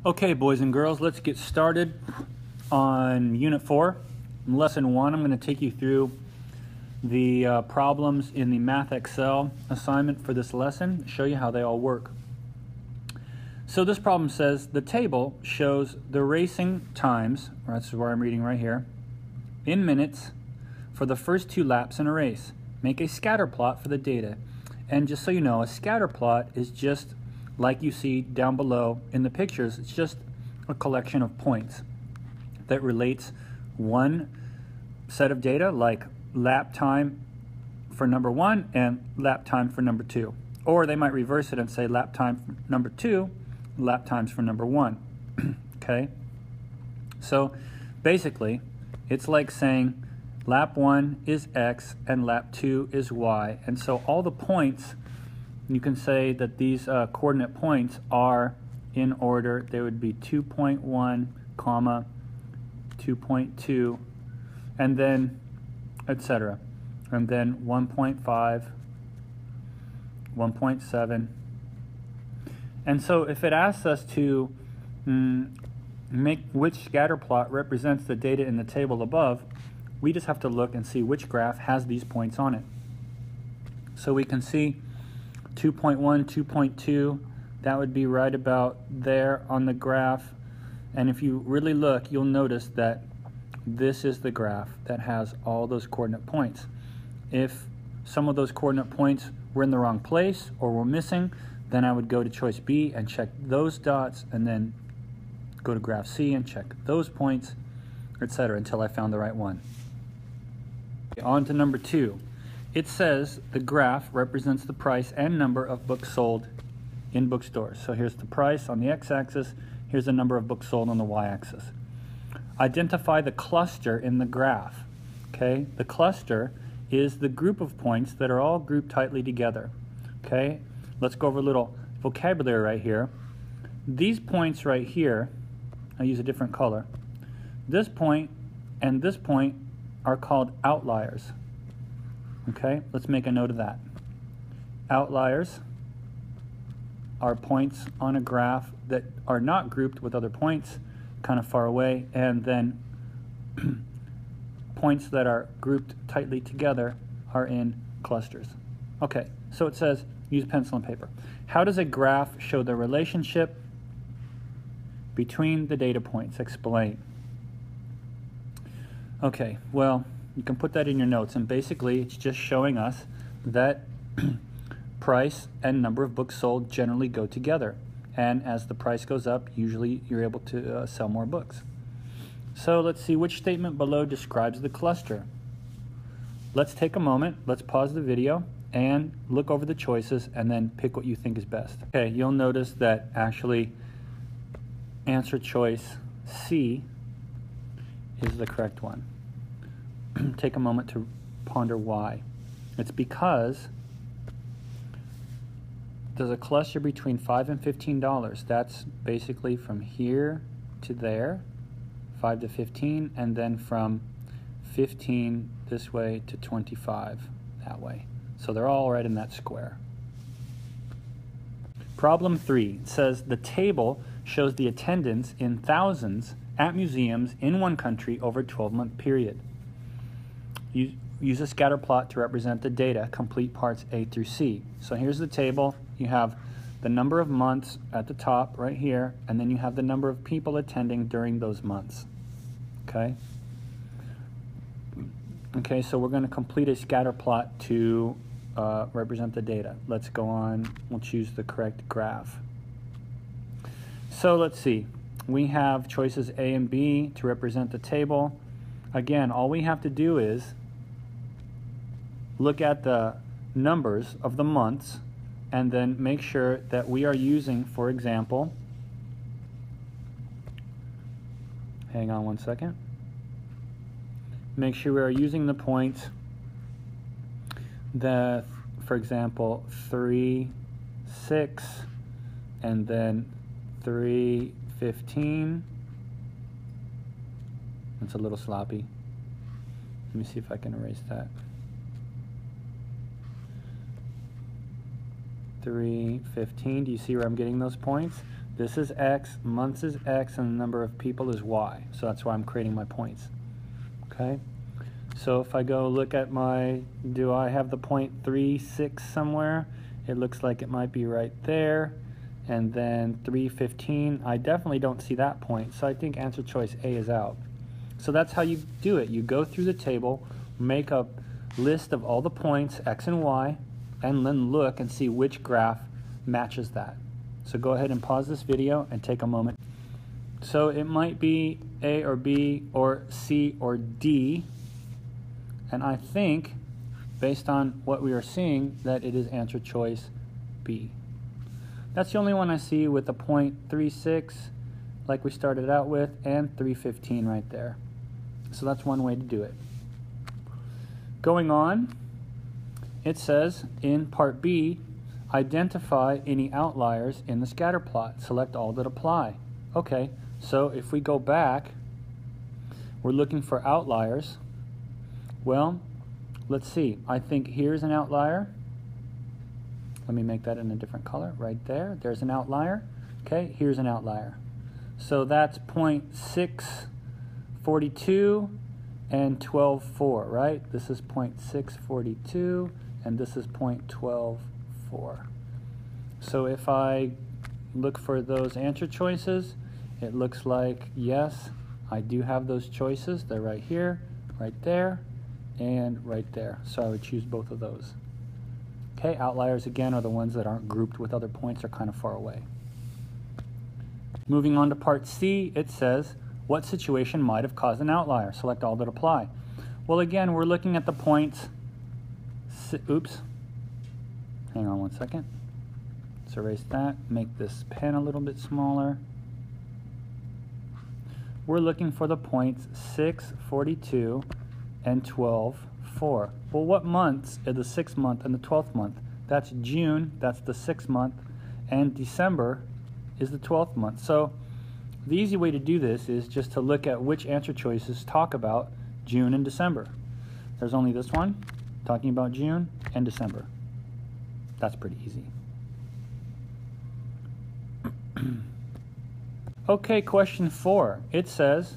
Okay, boys and girls, let's get started on Unit 4. In Lesson 1, I'm going to take you through the problems in the MXL assignment for this lesson, show you how they all work. So this problem says the table shows the racing times, or that's where I'm reading right here, in minutes for the first 2 laps in a race. Make a scatter plot for the data. And just so you know, a scatter plot is just like you see down below in the pictures. It's just a collection of points that relates one set of data, like lap time for number 1 and lap time for number 2. Or they might reverse it and say lap time for number 2, lap times for number 1. Okay? So basically, it's like saying lap 1 is X and lap 2 is Y. And so all the points, you can say that these coordinate points are in order. They would be 2.1, comma, 2.2, and then etc. And then 1.5, 1.7. And so if it asks us to make which scatter plot represents the data in the table above, we just have to look and see which graph has these points on it. So we can see 2.1, 2.2, that would be right about there on the graph. And if you really look, you'll notice that this is the graph that has all those coordinate points. If some of those coordinate points were in the wrong place or were missing, then I would go to choice B and check those dots, and then go to graph C and check those points, etc., until I found the right one. On to number 2. It says the graph represents the price and number of books sold in bookstores. So here's the price on the x-axis, here's the number of books sold on the y-axis. Identify the cluster in the graph. Okay, the cluster is the group of points that are all grouped tightly together. Okay, let's go over a little vocabulary right here. These points right here, I use a different color. This point and this point are called outliers. Okay, let's make a note of that. Outliers are points on a graph that are not grouped with other points kind of far away, and then points that are grouped tightly together are in clusters. Okay, so it says use pencil and paper. How does a graph show the relationship between the data points? Explain. Okay, well, you can put that in your notes, and basically it's just showing us that price and number of books sold generally go together, and as the price goes up, usually you're able to sell more books. So let's see which statement below describes the cluster. Let's take a moment, let's pause the video and look over the choices and then pick what you think is best. Okay, you'll notice that actually answer choice C is the correct one. Take a moment to ponder why. It's because there's a cluster between $5 and $15. That's basically from here to there, 5 to 15, and then from 15 this way to 25 that way. So they're all right in that square. Problem 3 says the table shows the attendance in thousands at museums in one country over a 12-month period. Use a scatter plot to represent the data. Complete parts A through C. So here's the table. You have the number of months at the top right here, and then you have the number of people attending during those months. Okay? Okay, so we're going to complete a scatter plot to represent the data. Let's go on. We'll choose the correct graph. So let's see. We have choices A and B to represent the table. Again, all we have to do is look at the numbers of the months and then make sure that we are using, for example, hang on one second. Make sure we are using the points that, for example, 3, 6, and then 3, 15. It's a little sloppy. Let me see if I can erase that. 3, 15. Do you see where I'm getting those points? This is X, months is X, and the number of people is Y. So that's why I'm creating my points. Okay? So if I go look at do I have the 0.36 somewhere? It looks like it might be right there. And then 315, I definitely don't see that point. So I think answer choice A is out. So that's how you do it. You go through the table, make a list of all the points, X and Y, and then look and see which graph matches that. So go ahead and pause this video and take a moment. So it might be A or B or C or D. And I think, based on what we are seeing, that it is answer choice B. That's the only one I see with the 0.36, like we started out with, and 315 right there. So that's one way to do it. Going on, it says in part B, identify any outliers in the scatter plot. Select all that apply. Okay, so if we go back, we're looking for outliers. Well, let's see. I think here's an outlier. Let me make that in a different color. Right there. There's an outlier. Okay, here's an outlier. So that's 0.642 and 12.4, right? This is 0.642 and this is 0.12.4. So if I look for those answer choices, it looks like, yes, I do have those choices. They're right here, right there, and right there. So I would choose both of those. Okay, outliers again are the ones that aren't grouped with other points or kind of far away. Moving on to part C, it says, what situation might have caused an outlier? Select all that apply. Well, again, we're looking at the points. Oops. Hang on one second. Let's erase that. Make this pen a little bit smaller. We're looking for the points 6, 42, and 12, 4. Well, what months are the 6th month and the 12th month? That's June, that's the 6th month, and December is the 12th month. So the easy way to do this is just to look at which answer choices talk about June and December. There's only this one talking about June and December. That's pretty easy. Okay, question 4. It says,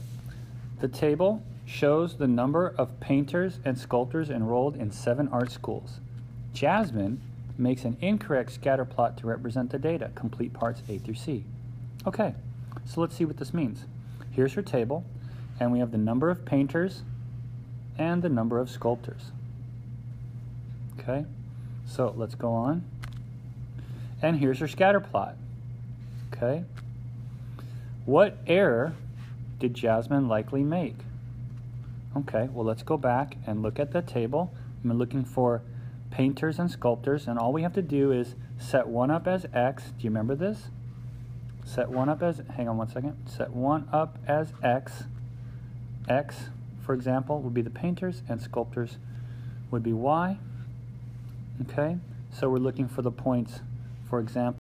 the table shows the number of painters and sculptors enrolled in 7 art schools. Jasmine makes an incorrect scatter plot to represent the data. Complete parts A through C. Okay, so let's see what this means. Here's her table, and we have the number of painters and the number of sculptors. Okay, so let's go on. And here's her scatter plot. Okay, what error did Jasmine likely make? Okay, well, let's go back and look at the table. I'm looking for painters and sculptors, and all we have to do is set one up as X. Do you remember this? Set one up as, hang on one second, set one up as X. X, for example, would be the painters, and sculptors would be Y. Okay, so we're looking for the points, for example,